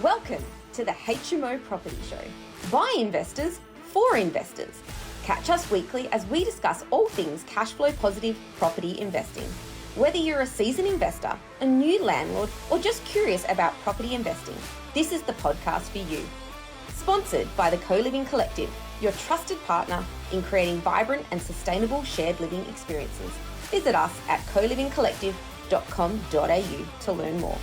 Welcome to the HMO Property Show. By investors, for investors. Catch us weekly as we discuss all things cash flow positive property investing. Whether you're a seasoned investor, a new landlord, or just curious about property investing, this is the podcast for you. Sponsored by the Co-Living Collective, your trusted partner in creating vibrant and sustainable shared living experiences. Visit us at colivingcollective.com.au to learn more.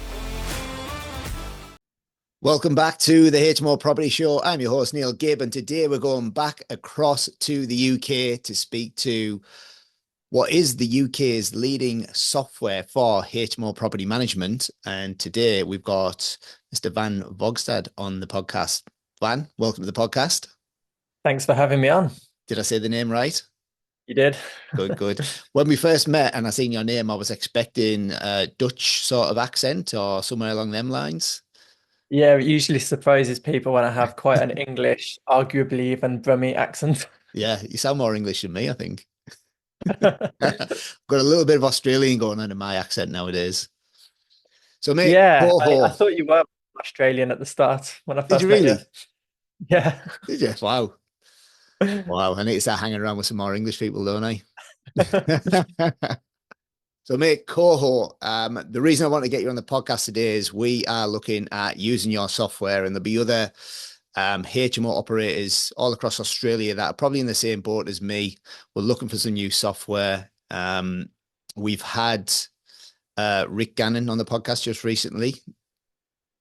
Welcome back to the HMO Property Show. I'm your host, Neil Gibb, and today we're going back across to the UK to speak to what is the UK's leading software for HMO property management. And today we've got Mr. Vann Vogstad on the podcast. Vann, welcome to the podcast. Thanks for having me on. Did I say the name right? You did. Good. When we first met and I seen your name, I was expecting a Dutch sort of accent or somewhere along them lines. Yeah, it usually surprises people when I have quite an English, arguably even Brummie accent. Yeah, you sound more English than me, I think. Got a little bit of Australian going on in my accent nowadays. So, mate, Yeah, COHO. I thought you were Australian at the start when I Did first you met really? you. Yeah. Did you? Wow. I need to start hanging around with some more English people, don't I? So, mate, COHO, the reason I want to get you on the podcast today is we are looking at using your software, and there'll be other HMO operators all across Australia that are probably in the same boat as me. We're looking for some new software. We've had Rick Gannon on the podcast just recently,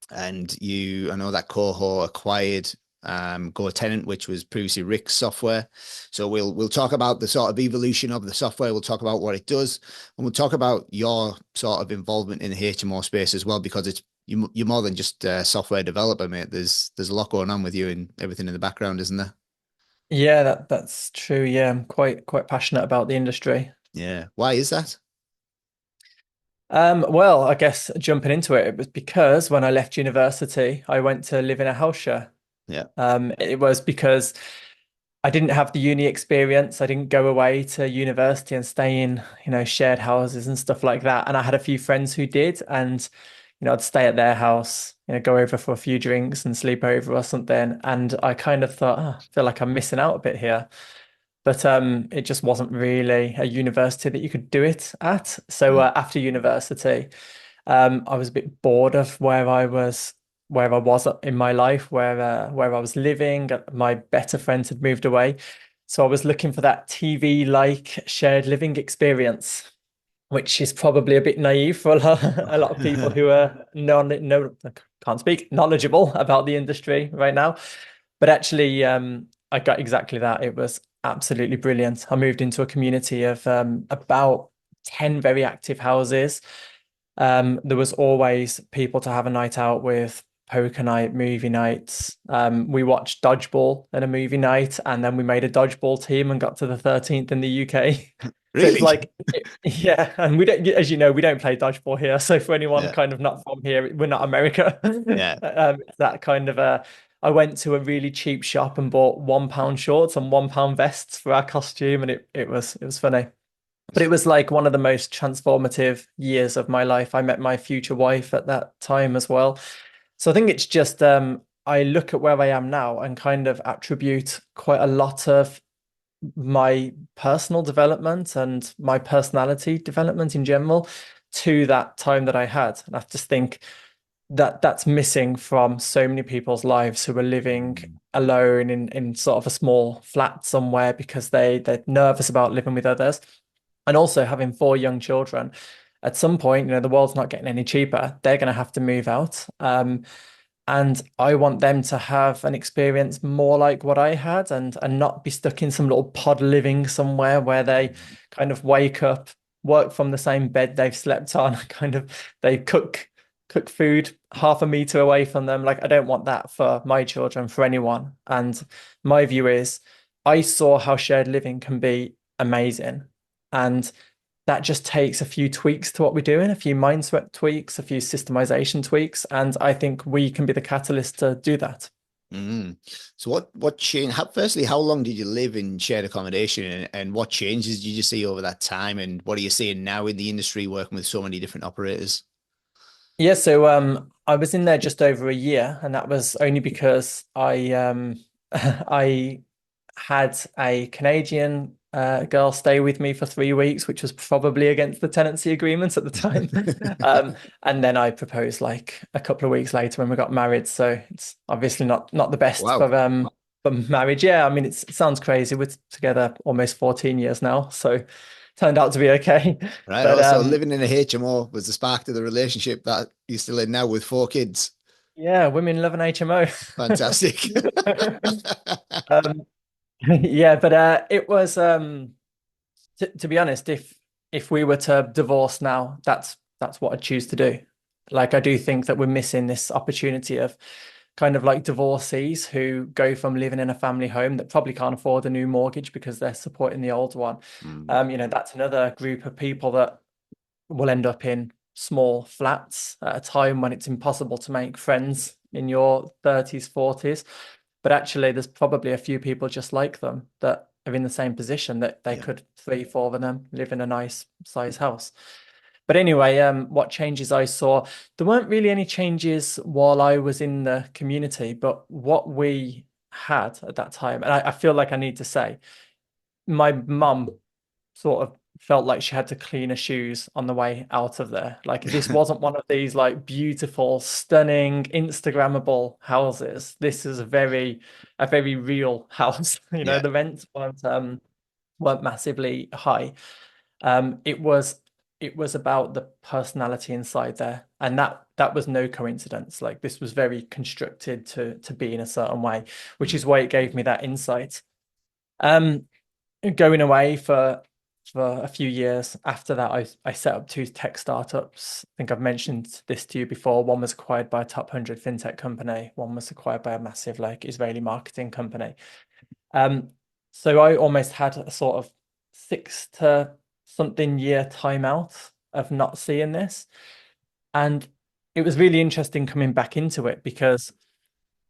and I know that COHO acquired Tenant, which was previously Rick's software. So we'll talk about the sort of evolution of the software. We'll talk about what it does, and we'll talk about your sort of involvement in the HMO space as well, because you're more than just a software developer, mate. There's a lot going on with you and everything in the background, isn't there? Yeah, that's true. Yeah, I'm quite passionate about the industry. Yeah. Why is that? Well, I guess jumping into it was because when I left university, I went to live in a house share. Yeah. It was because I didn't have the uni experience. I didn't go away to university and stay in, shared houses and stuff like that. And I had a few friends who did, and I'd stay at their house, go over for a few drinks and sleep over or something. And I kind of thought, I feel like I'm missing out a bit here. But it just wasn't really a university that you could do it at. So after university, I was a bit bored of where I was in my life, where I was living. My better friends had moved away. So I was looking for that TV-like shared living experience, which is probably a bit naive for a lot of people who are knowledgeable about the industry right now. But actually, I got exactly that. It was absolutely brilliant. I moved into a community of about 10 very active houses. There was always people to have a night out with, poker night, movie nights. We watched dodgeball and a movie night, and then we made a dodgeball team and got to the 13th in the UK. Really? So it's like, yeah, and we don't, as you know, we don't play dodgeball here. So for anyone Yeah. kind of not from here, we're not America. Yeah. That kind of I went to a really cheap shop and bought £1 shorts and £1 vests for our costume, and it was funny. But it was like one of the most transformative years of my life. I met my future wife at that time as well. So I think it's just I look at where I am now and kind of attribute quite a lot of my personal development and my personality development in general to that time that I had. And I just think that that's missing from so many people's lives who are living alone in sort of a small flat somewhere because they're nervous about living with others. And also having 4 young children. At some point, the world's not getting any cheaper. They're going to have to move out. And I want them to have an experience more like what I had and not be stuck in some little pod living somewhere where they kind of wake up, work from the same bed they've slept on, they cook food half a meter away from them. Like, I don't want that for my children, for anyone. And my view is I saw how shared living can be amazing. And that just takes a few tweaks to what we're doing, a few mindset tweaks, a few systemization tweaks. And I think we can be the catalyst to do that. So what changed? Firstly, how long did you live in shared accommodation, and what changes did you see over that time? And what are you seeing now in the industry working with so many different operators? Yeah, so I was in there just over a year, and that was only because I I had a Canadian girl stay with me for 3 weeks, which was probably against the tenancy agreement at the time. And then I proposed like a couple of weeks later when we got married. So it's obviously not the best Wow. for marriage. Yeah, I mean it sounds crazy. We're together almost 14 years now, so turned out to be okay. Right. But Also, living in a HMO was the spark to the relationship that you're still in now with 4 kids. yeah, women love an HMO. Fantastic. Um, yeah, but it was to be honest, if we were to divorce now, that's what I'd choose to do. Like I do think that we're missing this opportunity of kind of like divorcees who go from living in a family home that probably can't afford a new mortgage because they're supporting the old one. Mm, That's another group of people that will end up in small flats at a time when it's impossible to make friends in your 30s, 40s. But actually, there's probably a few people just like them that are in the same position that they yeah. could three, four of them live in a nice size house. But anyway, what changes I saw, there weren't really any changes while I was in the community, but what we had at that time, and I feel like I need to say, my mum sort of felt like she had to clean her shoes on the way out of there. Like this wasn't one of these like beautiful, stunning, Instagrammable houses. This is a very real house. Yeah. The rents weren't massively high. It was about the personality inside there, and that was no coincidence. Like this was very constructed to be in a certain way, which Mm, is why it gave me that insight. Um, Going away for a few years after that, I set up two tech startups. I think I've mentioned this to you before. One was acquired by a top 100 fintech company. One was acquired by a massive like Israeli marketing company. Um, so I almost had a sort of 6 to something year timeout of not seeing this. And it was really interesting coming back into it because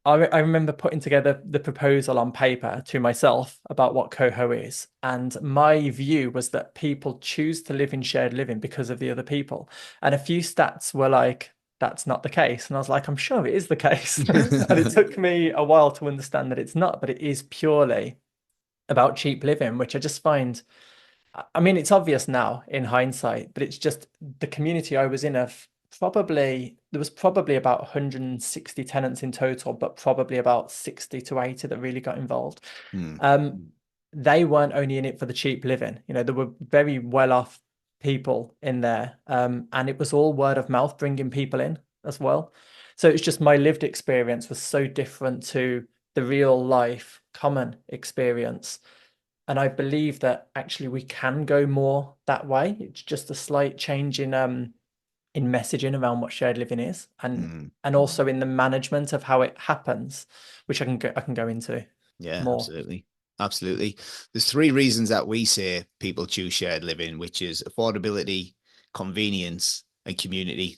I remember putting together the proposal on paper to myself about what COHO is. And my view was that people choose to live in shared living because of the other people. And a few stats were like, that's not the case. And I was like, I'm sure it is the case. And it took me a while to understand that it's not, but it is purely about cheap living, which I just find, I mean, it's obvious now in hindsight, but it's just the community I was in of there was probably about 160 tenants in total, but probably about 60 to 80 that really got involved. mm, Um, they weren't only in it for the cheap living, there were very well off people in there. And it was all word of mouth bringing people in as well. So it's just my lived experience was so different to the real life common experience. And I believe that actually we can go more that way. It's just a slight change in messaging around what shared living is, and mm. also in the management of how it happens, which I can go into Yeah, more. absolutely. Absolutely. There's three reasons that we say people choose shared living, which is affordability, convenience, and community.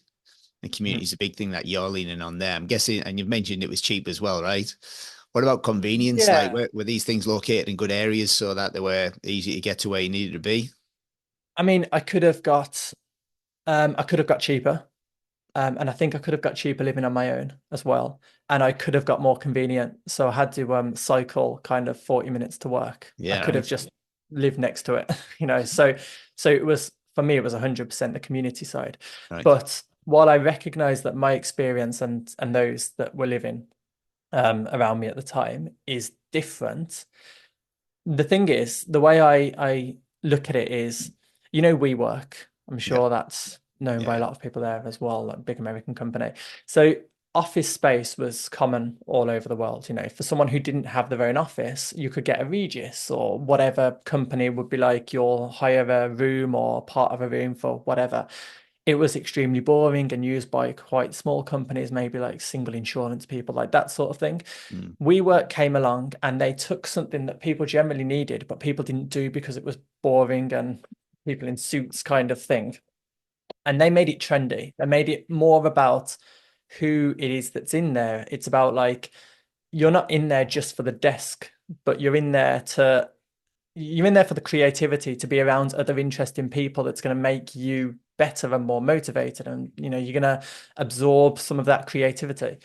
And community is a big thing that you're leaning on there. I'm guessing, and you've mentioned it was cheap as well, right? What about convenience? Like, Yeah, were these things located in good areas so that they were easy to get to where you needed to be? I mean, I could have got cheaper. And I think I could have got cheaper living on my own as well. And I could have got more convenient. So I had to cycle kind of 40 minutes to work. I Yeah, could have right. just lived next to it, So it was, for me, it was 100% the community side. Right. But while I recognize that my experience and those that were living around me at the time is different, the thing is, the way I look at it is, WeWork. I'm Yeah. sure that's known by a Yeah. lot of people there as well, like big American company. So office space was common all over the world. For someone who didn't have their own office, you could get a Regis or whatever company would be like, you'll hire a room or part of a room for whatever. It was extremely boring and used by quite small companies, maybe like single insurance people, like that sort of thing. Mm, WeWork came along and they took something that people generally needed, but people didn't do because it was boring and people in suits kind of thing. And they made it trendy. They made it more about who it is that's in there. It's about like, you're not in there just for the desk, but you're in there for the creativity, to be around other interesting people that's going to make you better and more motivated, and you're going to absorb some of that creativity.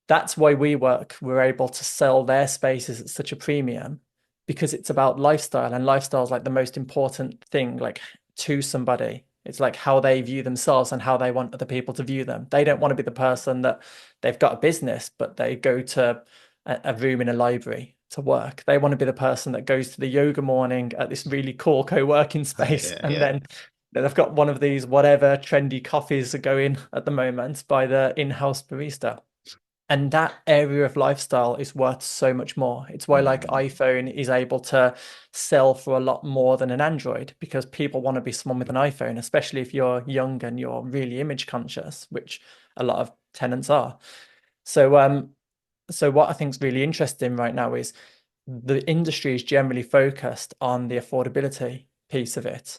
That's why we're able to sell their spaces at such a premium, because it's about lifestyle, and lifestyle is like the most important thing, like, to somebody. It's like how they view themselves and how they want other people to view them. They don't want to be the person that they've got a business, but they go to a room in a library to work. They want to be the person that goes to the yoga morning at this really cool co-working space, and then they've got one of these whatever trendy coffees are going at the moment by the in-house barista. And that area of lifestyle is worth so much more. It's why like iPhone is able to sell for a lot more than an Android, because people want to be someone with an iPhone, especially if you're young and you're really image conscious, which a lot of tenants are. So what I think is really interesting right now is the industry is generally focused on the affordability piece of it.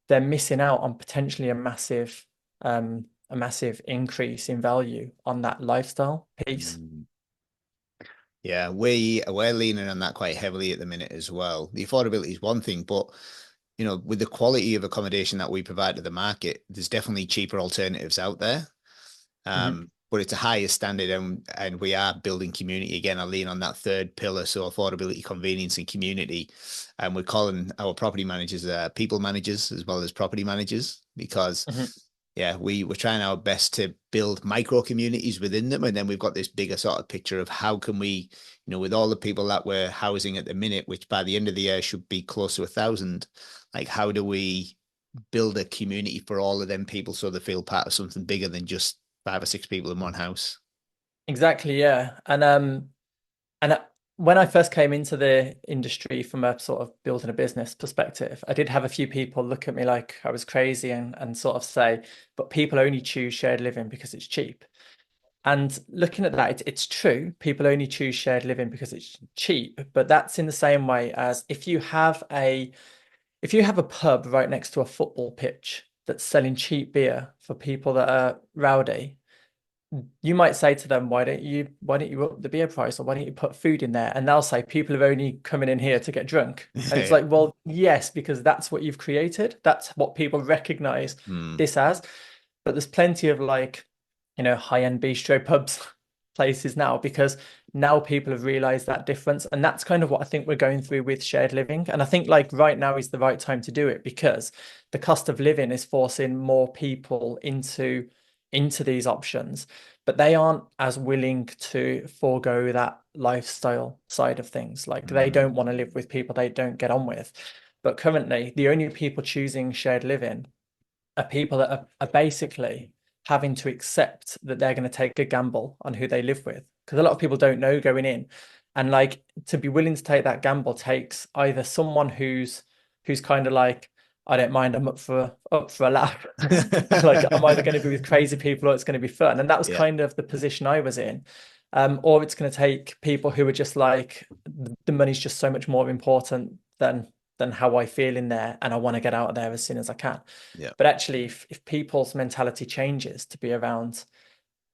They're missing out on potentially a massive increase in value on that lifestyle piece. Yeah, we're leaning on that quite heavily at the minute as well. The affordability is one thing, but with the quality of accommodation that we provide to the market, there's definitely cheaper alternatives out there. But it's a higher standard, and we are building community again. I lean on that third pillar, so affordability, convenience, and community. And we're calling our property managers people managers as well as property managers, because we're trying our best to build micro communities within them. And then we've got this bigger sort of picture of how can we, with all the people that we're housing at the minute, which by the end of the year should be close to 1,000, like how do we build a community for all of them people so they feel part of something bigger than just 5 or 6 people in one house? Exactly, yeah. And when I first came into the industry from a sort of building a business perspective, I did have a few people look at me like I was crazy and sort of say, but people only choose shared living because it's cheap. And looking at that, it's true. People only choose shared living because it's cheap, but that's in the same way as if you have a pub right next to a football pitch that's selling cheap beer for people that are rowdy, you might say to them, why don't you up the beer price, or why don't you put food in there? And they'll say people are only coming in here to get drunk. And it's like, well, yes, because that's what you've created. That's what people recognize this as. But there's plenty of like, high-end bistro pubs places now, because now people have realized that difference. And that's kind of what I think we're going through with shared living. And I think like right now is the right time to do it, because the cost of living is forcing more people into these options, but they aren't as willing to forego that lifestyle side of things. Like they don't want to live with people they don't get on with. But currently, the only people choosing shared living are people that are basically having to accept that they're going to take a gamble on who they live with, because a lot of people don't know going in. And like, to be willing to take that gamble takes either someone who's kind of like, I don't mind, I'm up for a laugh. Like, I'm either going to be with crazy people or it's going to be fun. And that was kind of the position I was in. Or it's going to take people who are just like, the money's just so much more important than how I feel in there, and I want to get out of there as soon as I can. But actually, if people's mentality changes to be around,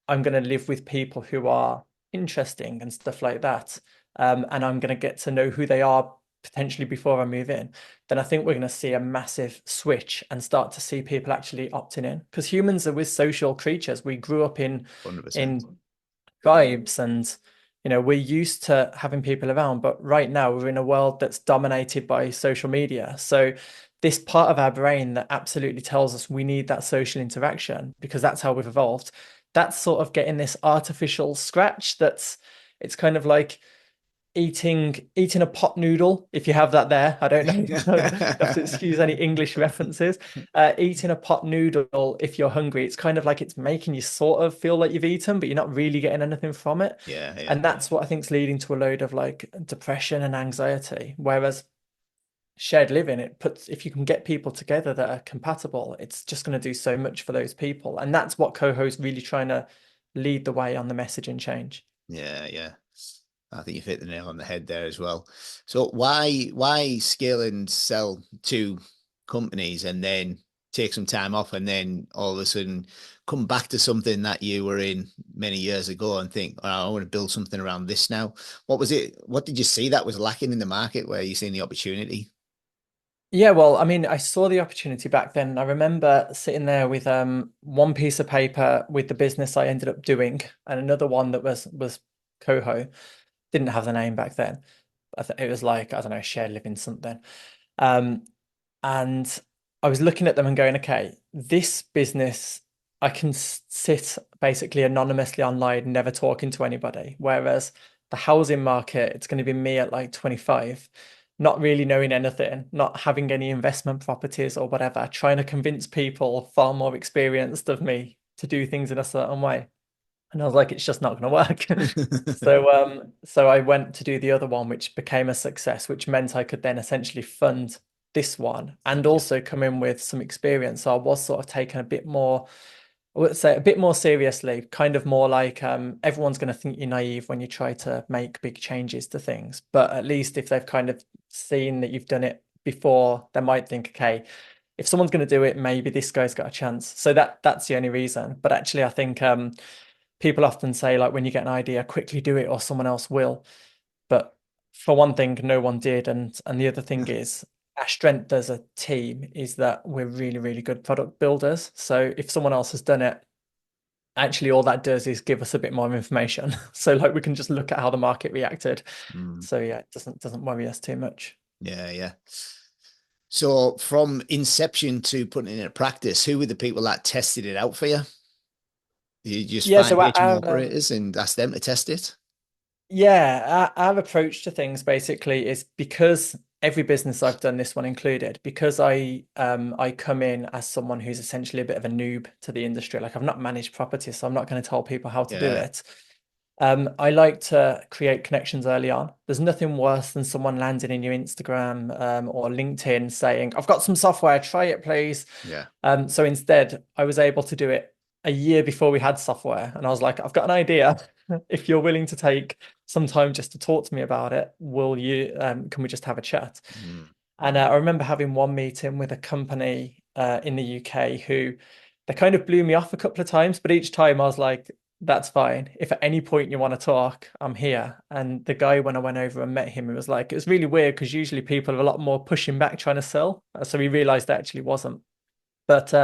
I'm going to live with people who are interesting and stuff like that, and I'm going to get to know who they are potentially before I move in, then I think we're going to see a massive switch and start to see people actually opting in, because humans are with social creatures. We grew up in 100%. tribes, and we're used to having people around, but right now we're in a world that's dominated by social media. So this part of our brain that absolutely tells us we need that social interaction because that's how we've evolved, that's sort of getting this artificial scratch. It's kind of like eating a pot noodle, if you have that there. I don't know. You have to excuse any English references. Eating a pot noodle if you're hungry, it's kind of like it's making you sort of feel like you've eaten, but you're not really getting anything from it. And that's what I think is leading to a load of like depression and anxiety. Whereas shared living, if you can get people together that are compatible, it's just going to do so much for those people. And that's what COHO is really trying to lead the way on, the messaging change. Yeah. I think you've hit the nail on the head there as well. So why scale and sell to companies and then take some time off and then all of a sudden come back to something that you were in many years ago and think, oh, I want to build something around this now? What was it? What did you see that was lacking in the market where you seen the opportunity? Yeah, well, I mean, I saw the opportunity back then. I remember sitting there with one piece of paper with the business I ended up doing, and another one that was Coho. Didn't have the name back then. It was like, I don't know, shared living something. Um, and I was looking at them and going, okay, this business, I can sit basically anonymously online, never talking to anybody. Whereas the housing market, it's going to be me at like 25, not really knowing anything, not having any investment properties or whatever, trying to convince people far more experienced of me to do things in a certain way. And I was like, it's just not going to work. So I went to do the other one, which became a success, which meant I could then essentially fund this one and Yeah. also come in with some experience. So I was sort of taken a bit more, I would say a bit more seriously, kind of more like everyone's going to think you're naive when you try to make big changes to things. But at least if they've kind of seen that you've done it before, they might think, okay, if someone's going to do it, maybe this guy's got a chance. So that's the only reason. But actually, I think people often say like when you get an idea, quickly do it or someone else will. But for one thing, no one did. And the other thing is our strength as a team is that we're really, really good product builders. So if someone else has done it, actually all that does is give us a bit more information. So like we can just look at how the market reacted. Mm. So yeah, it doesn't worry us too much. Yeah, yeah. So from inception to putting it into practice, who were the people that tested it out for you? You just Yeah, find so HMO operators and ask them to test it? yeah, our approach to things basically is because every business I've done, this one included, because I come in as someone who's essentially a bit of a noob to the industry. Like I've not managed property, so I'm not going to tell people how to do Yeah. it. I like to create connections early on. There's nothing worse than someone landing in your Instagram or LinkedIn saying, "I've got some software, try it, please." Yeah. So instead, I was able to do it a year before we had software, and I was like, "I've got an idea. If you're willing to take some time just to talk to me about it, will you? Can we just have a chat?" Mm. And I remember having one meeting with a company in the UK who they kind of blew me off a couple of times, but each time I was like, that's fine. If at any point you want to talk, I'm here. And the guy, when I went over and met him, it was like, it was really weird because usually people are a lot more pushing back trying to sell. So he realized that actually wasn't. But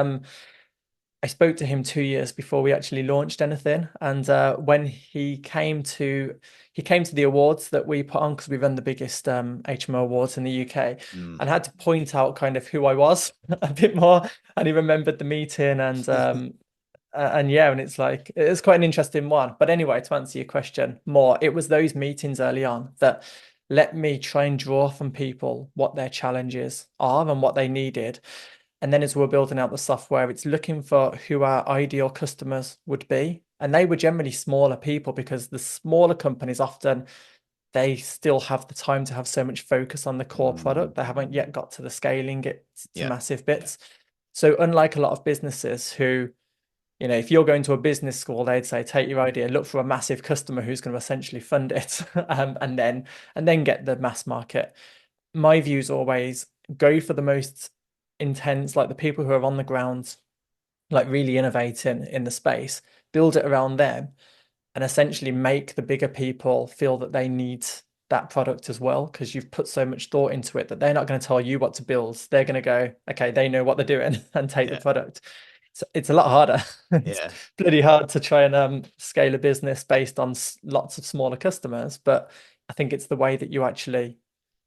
I spoke to him 2 years before we actually launched anything. And when he came to the awards that we put on because we run the biggest HMO awards in the UK, Mm. and had to point out kind of who I was a bit more. And he remembered the meeting and yeah, and it's like it's quite an interesting one. But anyway, to answer your question more, it was those meetings early on that let me try and draw from people what their challenges are and what they needed. And then as we're building out the software, it's looking for who our ideal customers would be. And they were generally smaller people because the smaller companies often they still have the time to have so much focus on the core Mm. product. They haven't yet got to the scaling it to Yeah. massive bits. So unlike a lot of businesses who, if you're going to a business school, they'd say take your idea, look for a massive customer who's going to essentially fund it, and then get the mass market. My view is always go for the most intense, like the people who are on the ground, like really innovating in the space, build it around them, and essentially make the bigger people feel that they need that product as well because you've put so much thought into it that they're not going to tell you what to build. They're going to go, okay, they know what they're doing and take the Yeah. product. It's a lot harder. It's Yeah. bloody hard to try and scale a business based on lots of smaller customers, but I think it's the way that you actually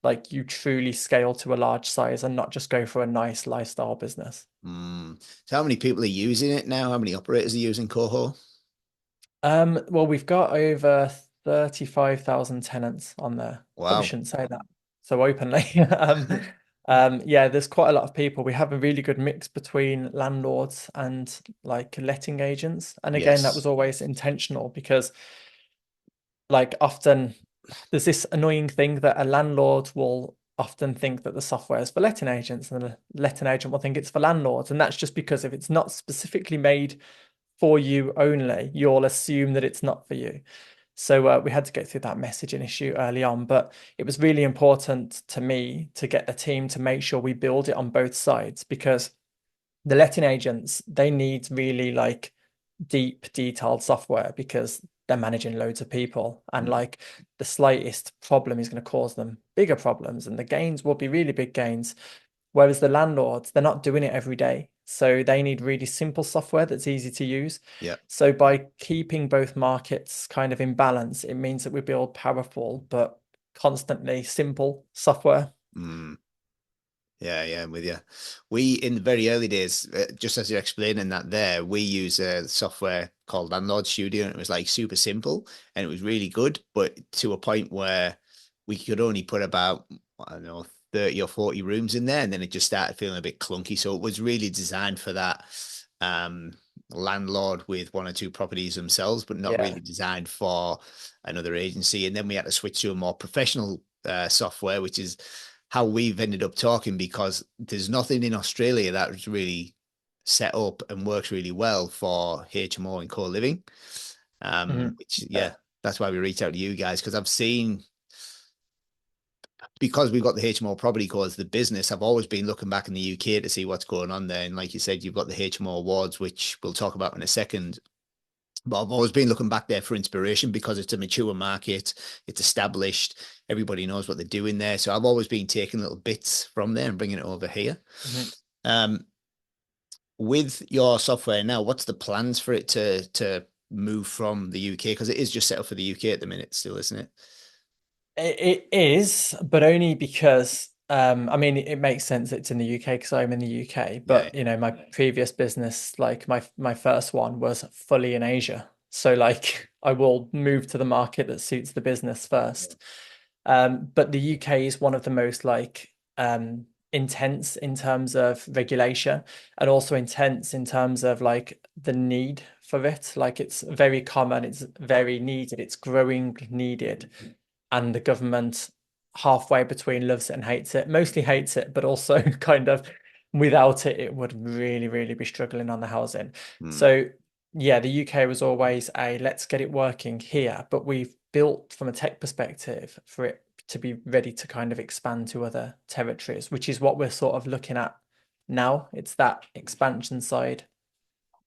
like you truly scale to a large size and not just go for a nice lifestyle business. Mm. So how many people are using it now? How many operators are using COHO? Well, we've got over 35,000 tenants on there. Probably Wow. shouldn't say that so openly. Yeah, there's quite a lot of people. We have a really good mix between landlords and like letting agents. And again, that was Yes. always intentional because like often there's this annoying thing that a landlord will often think that the software is for letting agents and the letting agent will think it's for landlords. And that's just because if it's not specifically made for you only, you'll assume that it's not for you. So we had to get through that messaging issue early on, but it was really important to me to get the team to make sure we build it on both sides because the letting agents, they need really like deep, detailed software because they're managing loads of people. And Mm. like the slightest problem is going to cause them bigger problems, and the gains will be really big gains. Whereas the landlords, they're not doing it every day. So they need really simple software that's easy to use. Yeah. So by keeping both markets kind of in balance, it means that we build powerful but constantly simple software. Mm. Yeah, I'm with you. We, in the very early days, just as you're explaining that there, we use a software called Landlord Studio, and it was like super simple and it was really good, but to a point where we could only put about, I don't know, 30 or 40 rooms in there, and then it just started feeling a bit clunky. So it was really designed for that um, landlord with one or two properties themselves, but not Yeah. really designed for another agency. And then we had to switch to a more professional software, which is how we've ended up talking, because there's nothing in Australia that was really set up and works really well for HMO and co-living. Which, yeah, that's why we reached out to you guys, because I've seen, because we've got the HMO Property Codes, the business, I've always been looking back in the UK to see what's going on there. And like you said, you've got the HMO Awards, which we'll talk about in a second. But I've always been looking back there for inspiration, because it's a mature market, it's established, everybody knows what they're doing there. So I've always been taking little bits from there and bringing it over here. With your software now, what's the plans for it to move from the UK? Because it is just set up for the UK at the minute still, isn't it? It is, but only because I mean it makes sense it's in the UK because I'm in the UK. But you know, my previous business, like my first one, was fully in Asia. So like I will move to the market that suits the business first. But the UK is one of the most like intense in terms of regulation, and also intense in terms of like the need for it. Like it's very common, it's very needed, it's growing needed, and the government halfway between loves it and hates it. Mostly hates it, but also kind of without it, it would really, really be struggling on the housing. So yeah, the UK was always a let's get it working here, but we've built from a tech perspective for it to be ready to kind of expand to other territories, which is what we're sort of looking at now. It's that expansion side.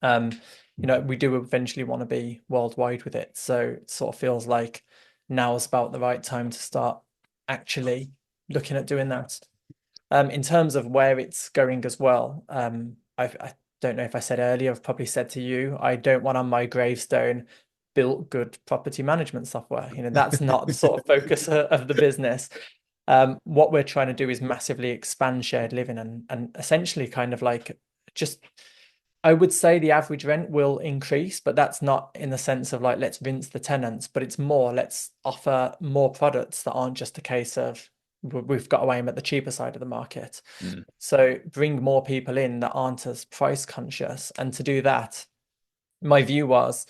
You know, we do eventually want to be worldwide with it. So it sort of feels like now is about the right time to start actually looking at doing that. In terms of where it's going as well, I don't know if I said earlier, I've probably said to you, I don't want on my gravestone built good property management software. You know, that's not the sort of focus of the business. What we're trying to do is massively expand shared living and essentially kind of like just I would say the average rent will increase, but that's not in the sense of like, let's rinse the tenants, but it's more, let's offer more products that aren't just a case of we've got to aim at the cheaper side of the market. So bring more people in that aren't as price conscious. And to do that, my view was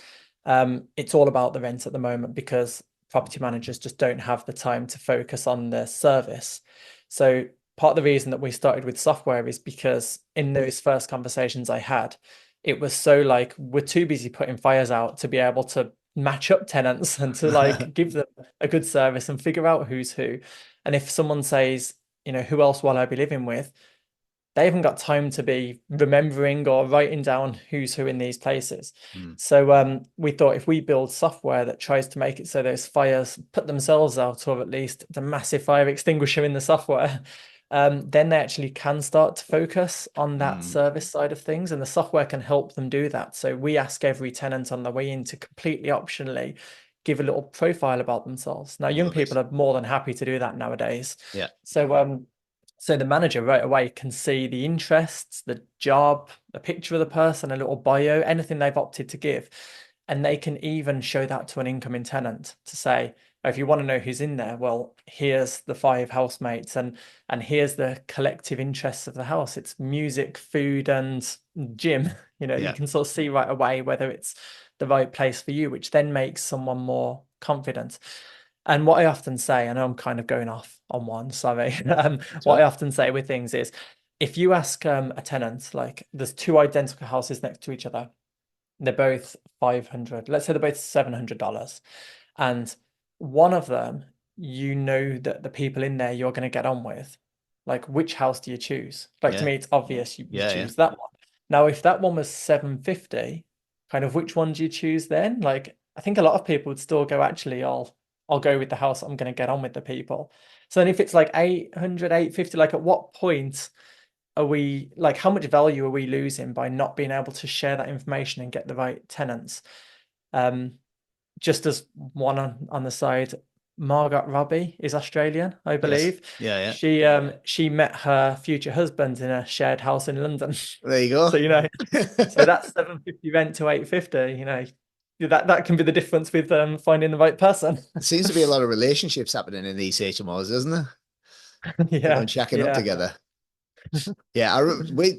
it's all about the rent at the moment because property managers just don't have the time to focus on the service. So part of the reason that we started with software is because in those first conversations I had, it was so like we're too busy putting fires out to be able to match up tenants and to like give them a good service and figure out who's who. And if someone says, you know, who else will I be living with? They haven't got time to be remembering or writing down who's who in these places. So we thought if we build software that tries to make it so those fires put themselves out, or at least the massive fire extinguisher in the software, then they actually can start to focus on that service side of things, and the software can help them do that. So we ask every tenant on the way in to completely optionally give a little profile about themselves. Now, young people are more than happy to do that nowadays. Yeah. So the manager right away can see the interests, the job, a picture of the person, a little bio, anything they've opted to give. And they can even show that to an incoming tenant to say, oh, if you want to know who's in there, well, here's the 5 housemates and here's the collective interests of the house. It's music, food, and gym. You know, you can sort of see right away whether it's the right place for you, which then makes someone more confident. And what I often say, I know I'm kind of going off on one, sorry. What I often say with things is if you ask a tenant, like there's 2 identical houses next to each other, they're both 500, let's say they're both $700. And one of them, you know that the people in there you're going to get on with, like which house do you choose? Like to me, it's obvious you choose that one. Now, if that one was 750, kind of which one do you choose then? Like, I think a lot of people would still go, actually, I'll go with the house I'm going to get on with the people. So then if it's like 800, 850, like at what point are we like, how much value are we losing by not being able to share that information and get the right tenants? Just as one on the side, Margot Robbie is Australian, I Yes. believe. Yeah. She met her future husband in a shared house in London. There you go. So, you know, so that's 750 rent to 850, you know, that can be the difference with finding the right person. There seems to be a lot of relationships happening in these HMOs, isn't there? Everyone Yeah, shacking up yeah. together. Yeah,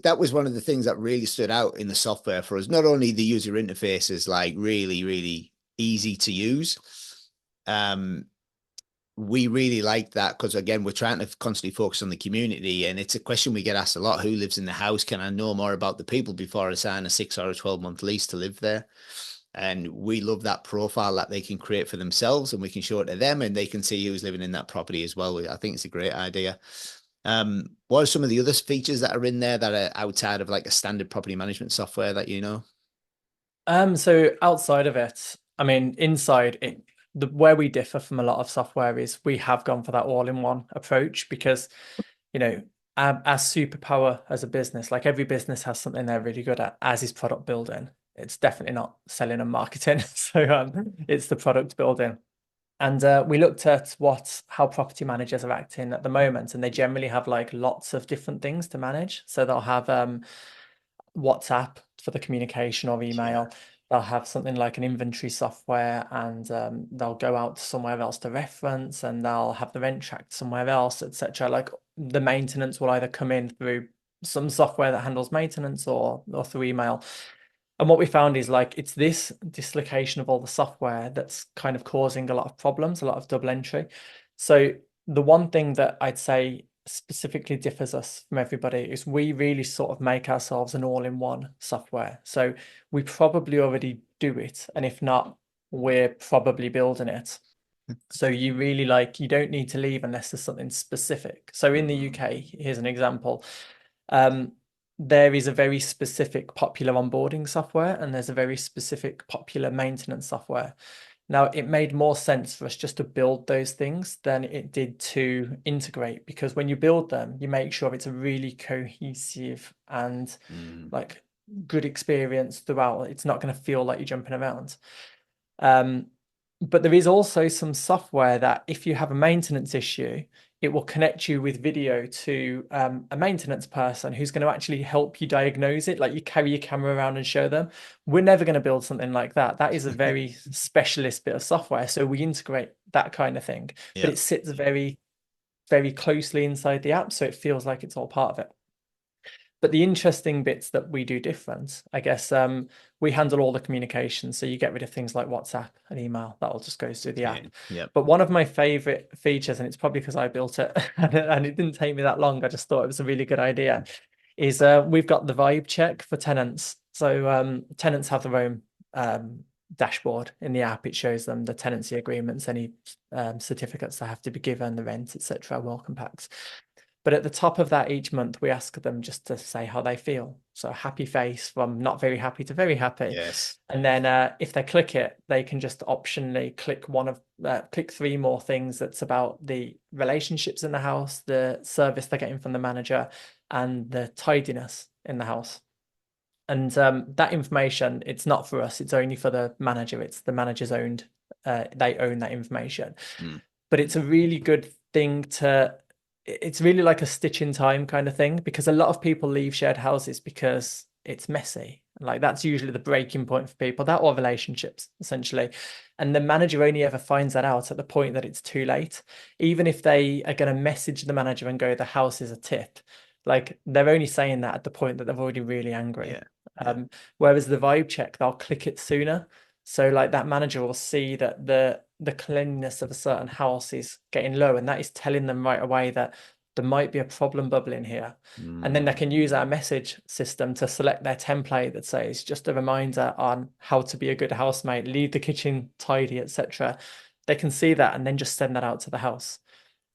that was one of the things that really stood out in the software for us. Not only the user interface is like really, really easy to use. We really liked that because, again, we're trying to constantly focus on the community, and it's a question we get asked a lot: who lives in the house? Can I know more about the people before I sign a 6 or a 12-month lease to live there? And we love that profile that they can create for themselves, and we can show it to them, and they can see who's living in that property as well. I think it's a great idea. What are some of the other features that are in there that are outside of like a standard property management software that you know? So outside of it, I mean, inside it, where we differ from a lot of software is we have gone for that all-in-one approach because, you know, our superpower as a business, like every business has something they're really good at, as is product building. It's definitely not selling and marketing. So it's the product building. And we looked at how property managers are acting at the moment, and they generally have like lots of different things to manage. So they'll have WhatsApp for the communication or email. Yeah. They'll have something like an inventory software, and they'll go out somewhere else to reference, and they'll have the rent tracked somewhere else, etc. Like the maintenance will either come in through some software that handles maintenance or through email. And what we found is like it's this dislocation of all the software that's kind of causing a lot of problems, a lot of double entry. So the one thing that I'd say specifically differs us from everybody is we really sort of make ourselves an all-in-one software. So we probably already do it, and if not, we're probably building it. So you really you don't need to leave unless there's something specific. So in the UK, here's an example. There is a very specific popular onboarding software, and there's a very specific popular maintenance software. Now, it made more sense for us just to build those things than it did to integrate, because when you build them, you make sure it's a really cohesive and like good experience throughout. It's not going to feel like you're jumping around. But there is also some software that if you have a maintenance issue, it will connect you with video to a maintenance person who's going to actually help you diagnose it. Like you carry your camera around and show them. We're never going to build something like that. That is a very specialist bit of software. So we integrate that kind of thing, but it sits very, very closely inside the app. So it feels like it's all part of it. But the interesting bits that we do different, I guess, we handle all the communication. So you get rid of things like WhatsApp and email. That all just goes through the app. Yeah. But one of my favorite features, and it's probably because I built it and it didn't take me that long, I just thought it was a really good idea, is we've got the vibe check for tenants. So tenants have their own dashboard in the app. It shows them the tenancy agreements, any certificates that have to be given, the rent, etc., welcome packs. But at the top of that each month, we ask them just to say how they feel. So a happy face from not very happy to very happy. Yes. And then if they click it, they can just optionally click click 3 more things that's about the relationships in the house, the service they're getting from the manager, and the tidiness in the house. And that information, it's not for us. It's only for the manager. It's the manager's owned. They own that information. But it's a really good thing it's really like a stitch in time kind of thing, because a lot of people leave shared houses because it's messy. Like that's usually the breaking point for people, that or relationships essentially. And the manager only ever finds that out at the point that it's too late. Even if they are going to message the manager and go, the house is a tip, like they're only saying that at the point that they're already really angry. Whereas the vibe check, they'll click it sooner. So like that manager will see that the cleanliness of a certain house is getting low, and that is telling them right away that there might be a problem bubbling here. And then they can use our message system to select their template that says just a reminder on how to be a good housemate, leave the kitchen tidy, etc. They can see that and then just send that out to the house.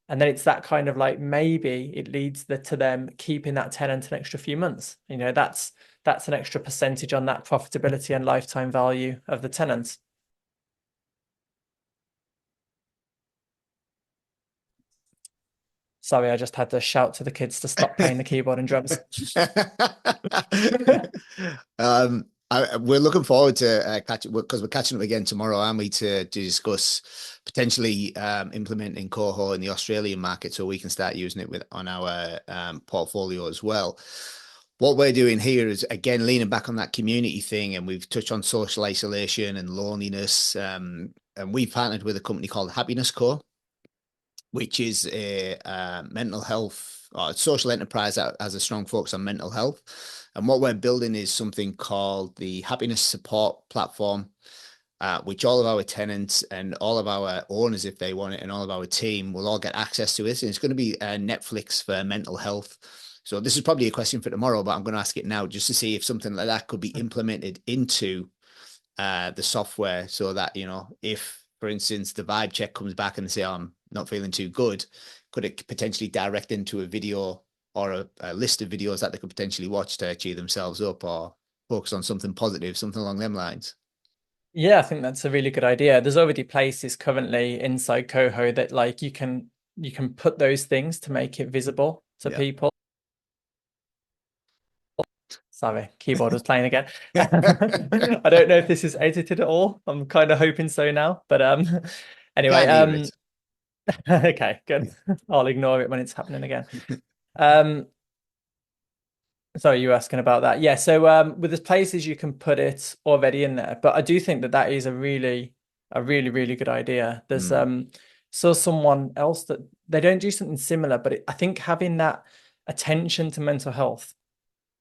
And then it's that kind of like, maybe it leads to them keeping that tenant an extra few months. You know, that's an extra percentage on that profitability and lifetime value of the tenants. Sorry, I just had to shout to the kids to stop playing the keyboard and drums. We're looking forward to catching, because we're catching up again tomorrow, aren't we, to discuss potentially implementing COHO in the Australian market, so we can start using it on our portfolio as well. What we're doing here is, again, leaning back on that community thing, and we've touched on social isolation and loneliness. And we've partnered with a company called Happiness Co, which is a mental health or social enterprise that has a strong focus on mental health. And what we're building is something called the Happiness Support Platform, which all of our tenants and all of our owners, if they want it, and all of our team will all get access to it. And it's going to be Netflix for mental health. So this is probably a question for tomorrow, but I'm going to ask it now just to see if something like that could be implemented into the software, so that, you know, if, for instance, the vibe check comes back and say, oh, I'm not feeling too good, could it potentially direct into a video or a list of videos that they could potentially watch to cheer themselves up or focus on something positive, something along them lines? Yeah, I think that's a really good idea. There's already places currently inside COHO that like you can put those things to make it visible to people. Sorry, keyboard was playing again. I don't know if this is edited at all. I'm kind of hoping so now, but anyway, okay, good. I'll ignore it when it's happening again. Sorry, you were asking about that. Yeah, so with the places you can put it already in there, but I do think that that is a really good idea. There's so someone else that they don't do something similar, but I think having that attention to mental health.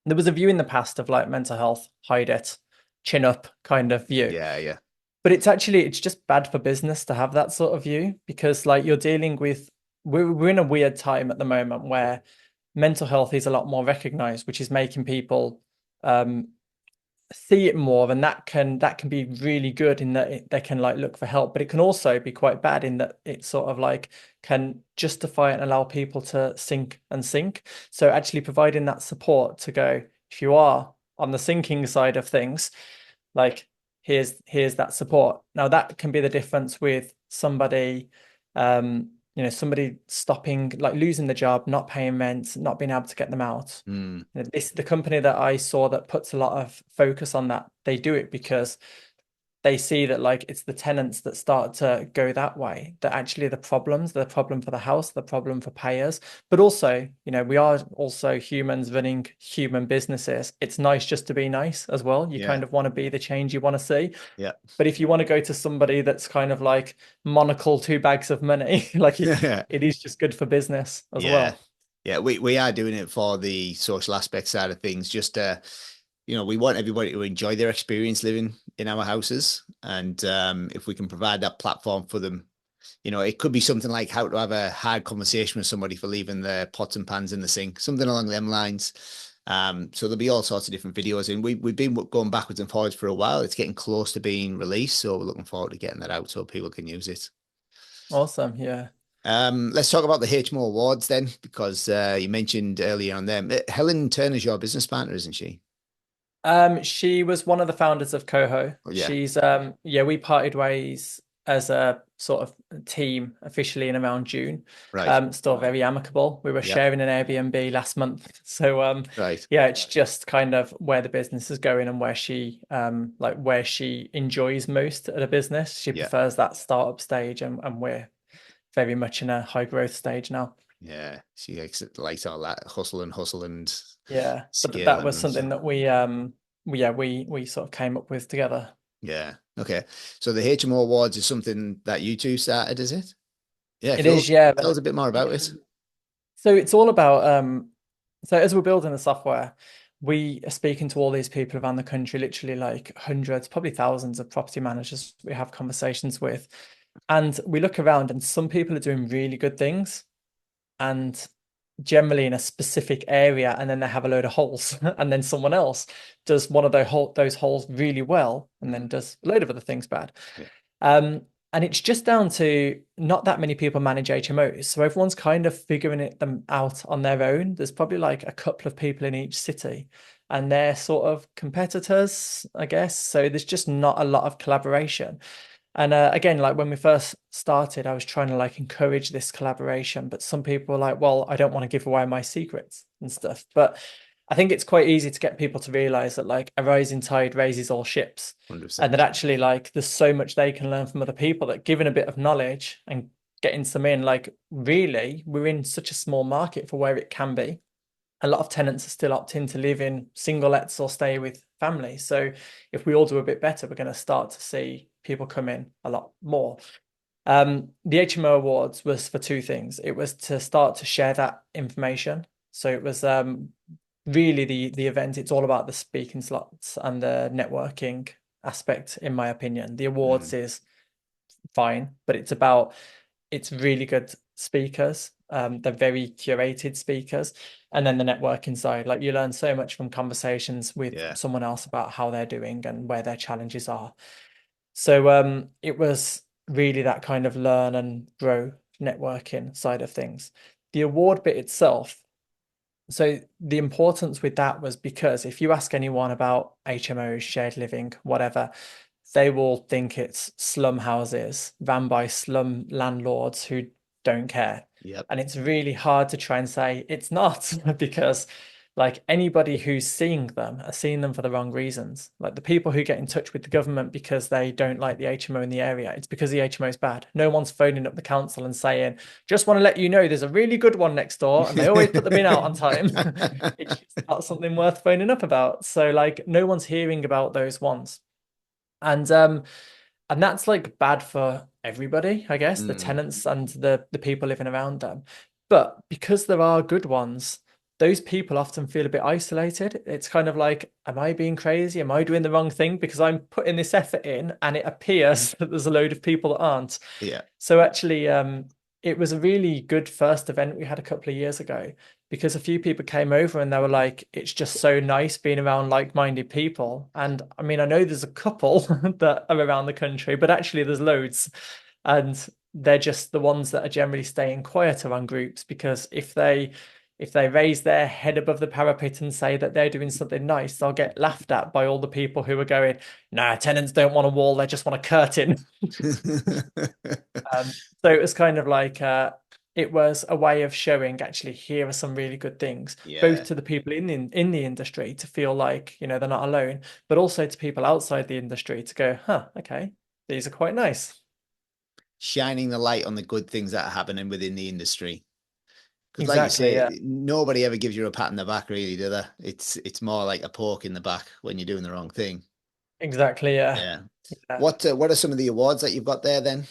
There was a view in the past of like mental health, hide it, chin up kind of view. Yeah. But it's just bad for business to have that sort of view, because like you're dealing with, we're in a weird time at the moment where mental health is a lot more recognized, which is making people see it more, and that can be really good in that they can like look for help, but it can also be quite bad in that it sort of like can justify and allow people to sink. So actually providing that support to go, if you are on the sinking side of things, like here's that support. Now that can be the difference with somebody somebody stopping, like losing the job, not paying rent, not being able to get them out. The company that I saw that puts a lot of focus on that, they do it because they see that like it's the tenants that start to go that way, that actually the problem for the house, the problem for payers, but also, we are also humans running human businesses. It's nice just to be nice as well. You kind of want to be the change you want to see. Yeah. But if you want to go to somebody that's kind of like monocle, 2 bags of money, like it is just good for business as well. Yeah, we are doing it for the social aspect side of things, just we want everybody to enjoy their experience living in our houses. And if we can provide that platform for them, it could be something like how to have a hard conversation with somebody for leaving their pots and pans in the sink, something along them lines. So there'll be all sorts of different videos, and we've been going backwards and forwards for a while. It's getting close to being released, so we're looking forward to getting that out so people can use it. Awesome. Yeah. Let's talk about the HMO Awards then, because you mentioned earlier on them. Helen Turner's your business partner, isn't she? She was one of the founders of COHO. Yeah. She's we parted ways as a sort of team officially in around June. Right. Still very amicable. We were sharing an Airbnb last month. So right. Yeah, it's just kind of where the business is going and where she where she enjoys most at a business. She prefers that startup stage, and we're very much in a high growth stage now. Yeah, she likes all that hustle and but that was something that we sort of came up with together. Yeah. Okay. So the HMO Awards is something that you two started, is it? Yeah, it is. Yeah. Tell us a bit more about it. So it's all about so as we're building the software, we are speaking to all these people around the country, literally like hundreds, probably thousands of property managers we have conversations with. And we look around and some people are doing really good things and generally in a specific area, and then they have a load of holes and then someone else does one of those holes really well and then does a load of other things bad. And it's just down to not that many people manage HMOs, so everyone's kind of figuring them out on their own. There's probably like a couple of people in each city and they're sort of competitors, I guess, so there's just not a lot of collaboration. And again, like when we first started, I was trying to like encourage this collaboration, but some people were like, well, I don't want to give away my secrets and stuff. But I think it's quite easy to get people to realize that like a rising tide raises all ships. 100%. And that actually like there's so much they can learn from other people, that given a bit of knowledge and getting some in, like really, we're in such a small market for where it can be. A lot of tenants are still opting to live in single lets or stay with family. So if we all do a bit better, we're going to start to see people come in a lot more. The HMO Awards was for two things. It was to start to share that information. So it was really the event. It's all about the speaking slots and the networking aspect, in my opinion. The awards is fine, but it's really good speakers. They're very curated speakers. And then the networking side, like you learn so much from conversations with someone else about how they're doing and where their challenges are. So it was really that kind of learn and grow networking side of things. The award bit itself, so the importance with that was because if you ask anyone about HMOs, shared living, whatever, they will think it's slum houses ran by slum landlords who don't care. Yep. And it's really hard to try and say it's not because like anybody who's seeing them are seeing them for the wrong reasons. Like the people who get in touch with the government because they don't like the HMO in the area, it's because the HMO is bad. No one's phoning up the council and saying, just want to let you know there's a really good one next door and they always put them in out on time. It's not something worth phoning up about. So like no one's hearing about those ones. And that's like bad for everybody, I guess, the tenants and the people living around them. But because there are good ones, those people often feel a bit isolated. It's kind of like, am I being crazy? Am I doing the wrong thing? Because I'm putting this effort in and it appears that there's a load of people that aren't. Yeah. So actually, it was a really good first event we had a couple of years ago, because a few people came over and they were like, it's just so nice being around like-minded people. And I mean, I know there's a couple that are around the country, but actually there's loads. And they're just the ones that are generally staying quieter on groups, because if they raise their head above the parapet and say that they're doing something nice, they'll get laughed at by all the people who are going, nah, tenants don't want a wall, they just want a curtain. So it was kind of like it was a way of showing, actually, here are some really good things, both to the people in the industry to feel like, they're not alone, but also to people outside the industry to go, okay, these are quite nice. Shining the light on the good things that are happening within the industry. Because like you Exactly, say, nobody ever gives you a pat in the back, really, do they? It's more like a poke in the back when you're doing the wrong thing. Exactly, yeah. What are some of the awards that you've got there then?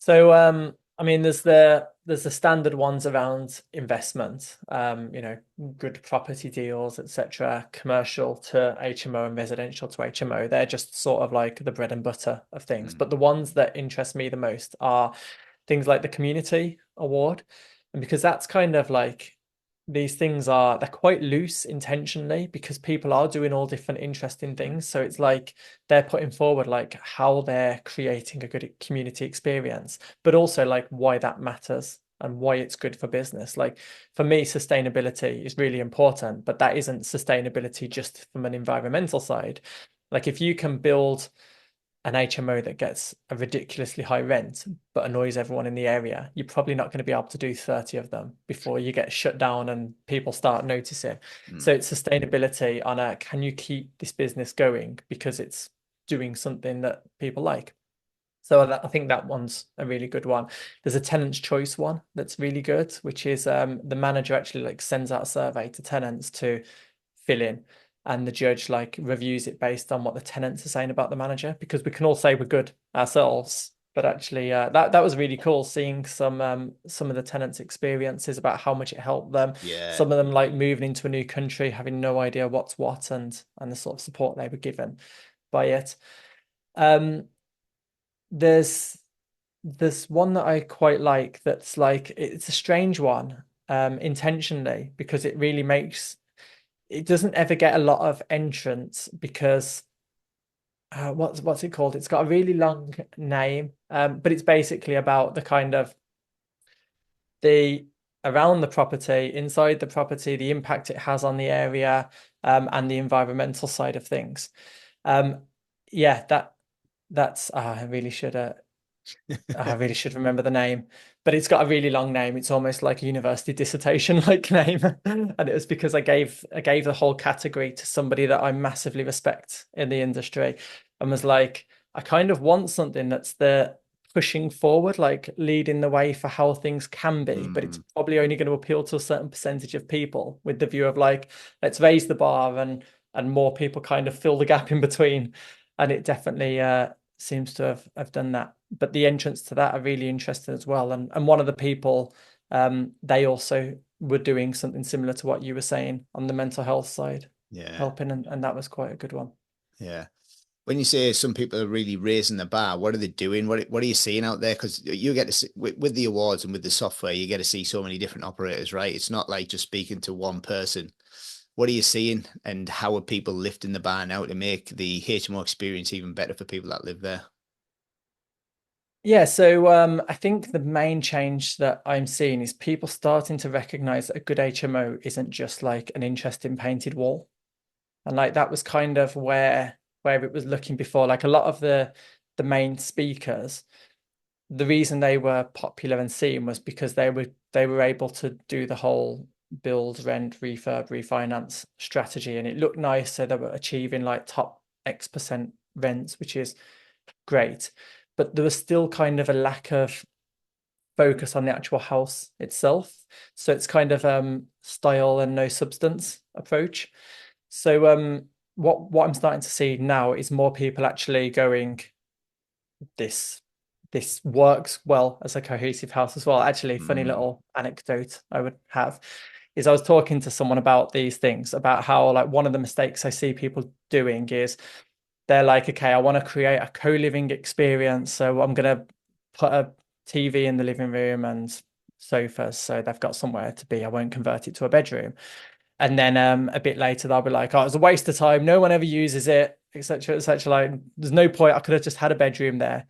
So I mean, there's the standard ones around investment, good property deals, etc., commercial to HMO and residential to HMO. They're just sort of like the bread and butter of things. But the ones that interest me the most are things like the community award. And because that's kind of like, these things they're quite loose intentionally, because people are doing all different interesting things. So it's like they're putting forward like how they're creating a good community experience, but also like why that matters and why it's good for business. Like for me, sustainability is really important, but that isn't sustainability just from an environmental side. Like if you can build an HMO that gets a ridiculously high rent but annoys everyone in the area, you're probably not going to be able to do 30 of them before you get shut down and people start noticing. So it's sustainability on can you keep this business going because it's doing something that people like. So I think that one's a really good one. There's a tenant's choice one that's really good, which is the manager actually like sends out a survey to tenants to fill in, and the judge like reviews it based on what the tenants are saying about the manager, because we can all say we're good ourselves, but actually that was really cool, seeing some of the tenants' experiences about how much it helped them. Some of them like moving into a new country, having no idea what's what, and the sort of support they were given by it. There's one that I quite like, that's like, it's a strange one intentionally, because it really it doesn't ever get a lot of entrance, because what's it called? It's got a really long name, but it's basically about the kind of the around the property, inside the property, the impact it has on the area, and the environmental side of things. Yeah, That's I really should remember the name, but it's got a really long name. It's almost like a university dissertation like name. And it was because I gave the whole category to somebody that I massively respect in the industry, and was like, I kind of want something that's the pushing forward, like leading the way for how things can be, but it's probably only going to appeal to a certain percentage of people, with the view of like, let's raise the bar and more people kind of fill the gap in between. And it definitely seems to have done that. But the entrance to that are really interesting as well. And one of the people, they also were doing something similar to what you were saying on the mental health side, Yeah. helping, and that was quite a good one. Yeah. When you say some people are really raising the bar, what are they doing? What are you seeing out there? Because you get to see, with the awards and with the software, you get to see so many different operators, right? It's not like just speaking to one person. What are you seeing, and how are people lifting the bar now to make the HMO experience even better for people that live there? Yeah, so I think the main change that I'm seeing is people starting to recognize that a good HMO isn't just like an interesting painted wall. And like that was kind of where it was looking before. Like a lot of the main speakers, the reason they were popular and seen was because they were able to do the whole build, rent, refurb, refinance strategy, and it looked nice. So they were achieving like top X% rents, which is great. But there was still kind of a lack of focus on the actual house itself. So it's kind of style and no substance approach. So what I'm starting to see now is more people actually going, this this works well as a cohesive house as well. Actually, funny little anecdote I would have is I was talking to someone about these things, about how like one of the mistakes I see people doing is they're like, okay, I want to create a co-living experience, so I'm gonna put a TV in the living room and sofas, so they've got somewhere to be. I won't convert it to a bedroom. And then a bit later they'll be like, oh, it's a waste of time. No one ever uses it, etc., etc. Like, there's no point. I could have just had a bedroom there.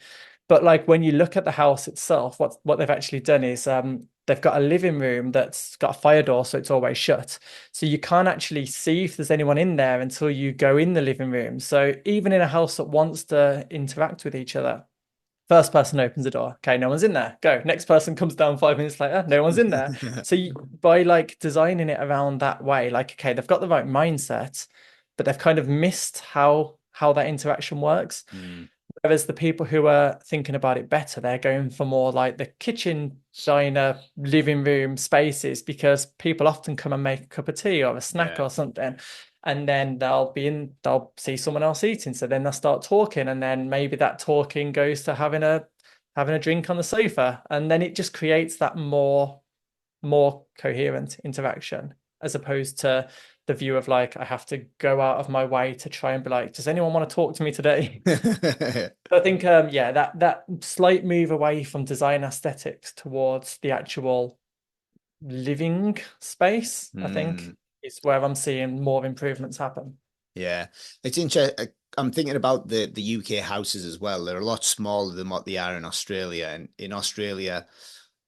But like when you look at the house itself, what they've actually done is they've got a living room that's got a fire door, so it's always shut. So you can't actually see if there's anyone in there until you go in the living room. So even in a house that wants to interact with each other, first person opens the door. Okay, no one's in there. Go. Next person comes down 5 minutes later. No one's in there. So by like designing it around that way, like, okay, they've got the right mindset, but they've kind of missed how that interaction works. Whereas the people who are thinking about it better, they're going for more like the kitchen, diner, living room spaces, because people often come and make a cup of tea or a snack or something. And then they'll see someone else eating. So then they'll start talking. And then maybe that talking goes to having a drink on the sofa. And then it just creates that more coherent interaction, as opposed to the view of like, I have to go out of my way to try and be like, does anyone want to talk to me today? I think yeah, that slight move away from design aesthetics towards the actual living space, I think, is where I'm seeing more improvements happen. Yeah, it's interesting. I'm thinking about the UK houses as well. They're a lot smaller than what they are in Australia. And in Australia,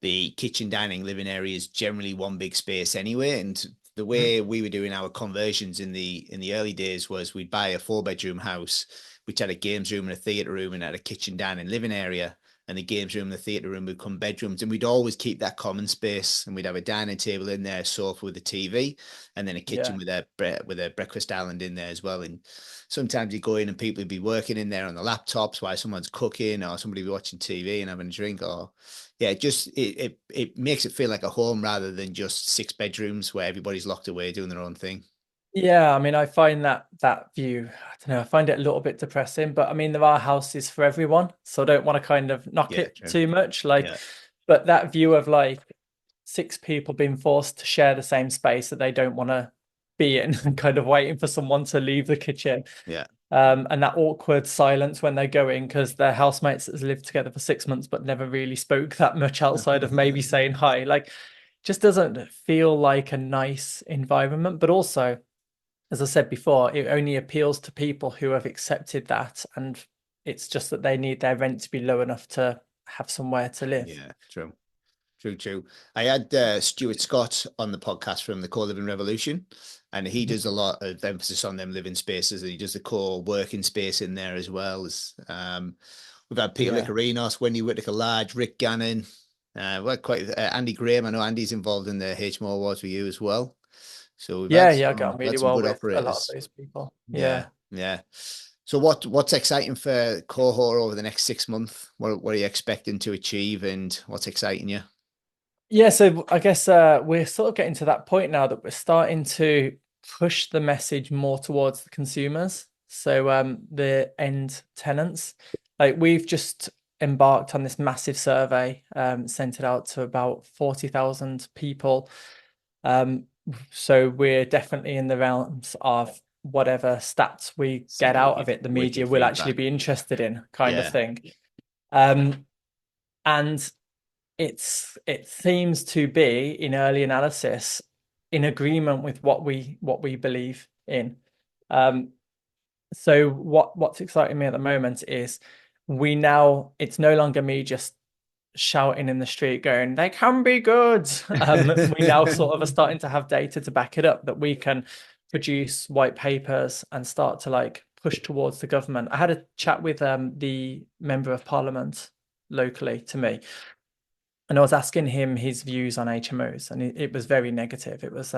the kitchen, dining, living area is generally one big space anyway. And the way we were doing our conversions in the early days was we'd buy a 4-bedroom house, which had a games room and a theatre room and had a kitchen, dining, living area. And the games room and the theatre room would become bedrooms. And we'd always keep that common space. And we'd have a dining table in there, a sofa with a TV, and then a kitchen with a breakfast island in there as well. And sometimes you go in and people would be working in there on the laptops while someone's cooking, or somebody be watching TV and having a drink. Or yeah, it makes it feel like a home rather than just 6 bedrooms where everybody's locked away doing their own thing. Yeah, I mean, I find that view, I don't know, I find it a little bit depressing, but I mean, there are houses for everyone, so I don't want to kind of knock Yeah, it true. too much. Like, Yeah. but that view of like 6 people being forced to share the same space that they don't want to be in, and kind of waiting for someone to leave the kitchen. Yeah. And that awkward silence when they're going because their housemates has lived together for 6 months but never really spoke that much outside of maybe saying hi. Like, just doesn't feel like a nice environment. But also, as I said before, it only appeals to people who have accepted that, and it's just that they need their rent to be low enough to have somewhere to live. Yeah, true. True. I had Stuart Scott on the podcast from the Co-Living Revolution, And he does a lot of emphasis on them living spaces, and he does the core working space in there as well. As we've had Peter Yeah. Licorinos, Wendy Whitaker Large, Rick Gannon, well, quite Andy Graham. I know Andy's involved in the HMO Awards with you as well. So we've Yeah, had yeah, I some, got on really good well with a lot of operators. those people. Yeah, Yeah. yeah. So what's exciting for COHO over the next 6 months? What are you expecting to achieve, and what's exciting you? Yeah, so I guess we're sort of getting to that point now that we're starting to push the message more towards the consumers. So the end tenants, like we've just embarked on this massive survey, sent it out to about 40,000 people. So we're definitely in the realms of whatever stats we get out of it, the media will actually be interested in, kind of thing. And it seems to be in early analysis in agreement with what we believe in. So what's exciting me at the moment is it's no longer me just shouting in the street going, they can be good. We now sort of are starting to have data to back it up, that we can produce white papers and start to like push towards the government. I had a chat with the member of parliament locally to me, and I was asking him his views on HMOs, and it was very negative. It was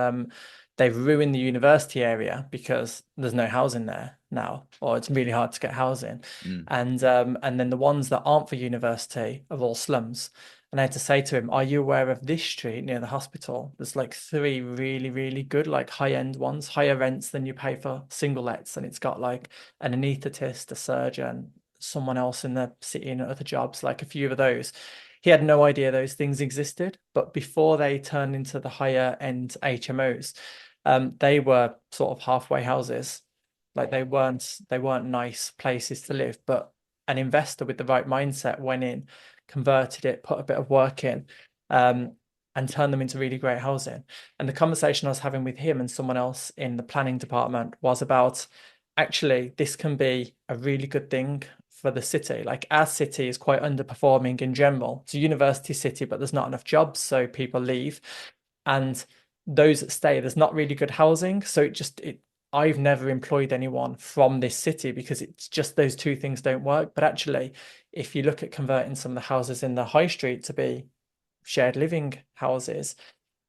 they've ruined the university area because there's no housing there now, or it's really hard to get housing. And then the ones that aren't for university are all slums. And I had to say to him, "Are you aware of this street near the hospital? There's like 3 really, really good, like high-end ones, higher rents than you pay for single lets, and it's got like an anaesthetist, a surgeon, someone else in the city and other jobs, like a few of those." He had no idea those things existed, but before they turned into the higher end HMOs, they were sort of halfway houses. Like they weren't nice places to live, but an investor with the right mindset went in, converted it, put a bit of work in, and turned them into really great housing. And the conversation I was having with him and someone else in the planning department was about, actually, this can be a really good thing for the city. Like our city is quite underperforming in general. It's a university city, but there's not enough jobs, so people leave. And those that stay, there's not really good housing. So I've never employed anyone from this city because it's just those two things don't work. But actually, if you look at converting some of the houses in the high street to be shared living houses,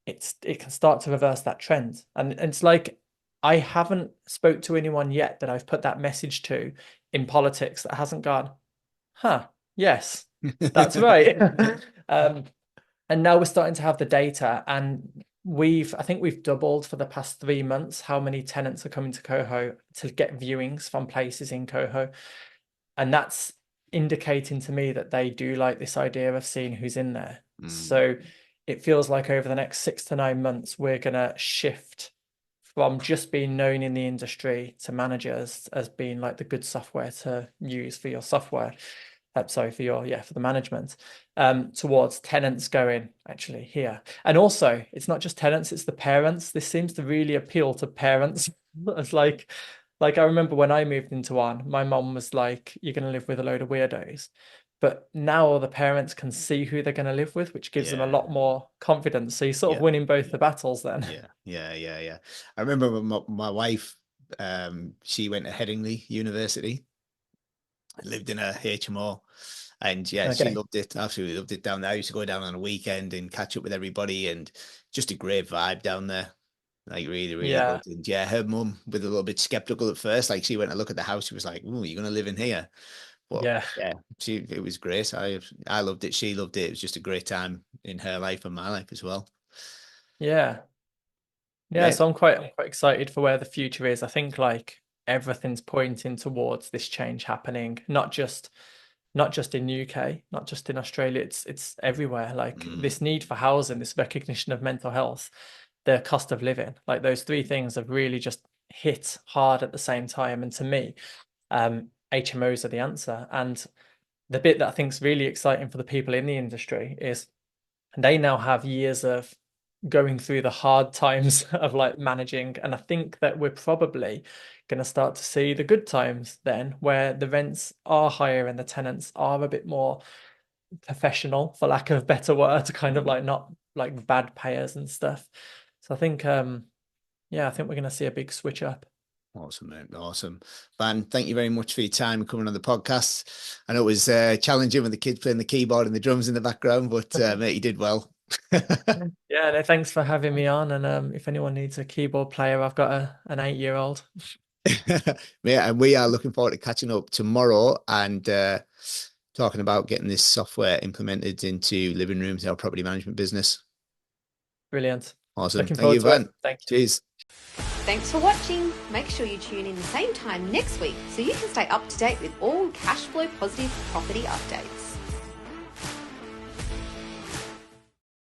it can start to reverse that trend. And it's like, I haven't spoke to anyone yet that I've put that message to in politics that hasn't gone, huh, yes, that's right. And now we're starting to have the data, and I think we've doubled for the past 3 months how many tenants are coming to COHO to get viewings from places in COHO. And that's indicating to me that they do like this idea of seeing who's in there. So it feels like over the next 6 to 9 months, we're going to shift from just being known in the industry to managers as being like the good software to use for your software. Sorry, for the management, towards tenants going, actually, here. And also, it's not just tenants, it's the parents. This seems to really appeal to parents. It's like I remember when I moved into one, my mom was like, you're going to live with a load of weirdos. But now all the parents can see who they're going to live with, which gives them a lot more confidence. So you're sort of winning both the battles then. Yeah. I remember when my wife, she went to Headingley University, lived in a HMO, and she loved it, absolutely loved it down there. I used to go down on a weekend and catch up with everybody, and just a great vibe down there. Like really, really good. And her mum was a little bit skeptical at first. Like she went to look at the house, she was like, "Oh, you're gonna live in here?" But it was great. I loved it. She loved it. It was just a great time in her life and my life as well. Yeah. So I'm quite excited for where the future is. I think like everything's pointing towards this change happening, not just in UK, not just in Australia. It's everywhere. Like this need for housing, this recognition of mental health, the cost of living, like those 3 things have really just hit hard at the same time. And to me, HMOs are the answer. And the bit that I think is really exciting for the people in the industry is they now have years of going through the hard times of like managing. And I think that we're probably going to start to see the good times then, where the rents are higher and the tenants are a bit more professional, for lack of a better word, kind of like not like bad payers and stuff. So I think yeah, I think we're going to see a big switch up. Awesome, mate. Awesome. Vann, thank you very much for your time and coming on the podcast. I know it was challenging with the kids playing the keyboard and the drums in the background, but mate, you did well. Yeah, no, thanks for having me on. And if anyone needs a keyboard player, I've got an 8-year-old. Yeah, and we are looking forward to catching up tomorrow and talking about getting this software implemented into living rooms in our property management business. Brilliant. Awesome. Looking Thank forward you, to Vann. it. Thank you. Cheers. Thanks for watching. Make sure you tune in the same time next week so you can stay up to date with all cash flow positive property updates.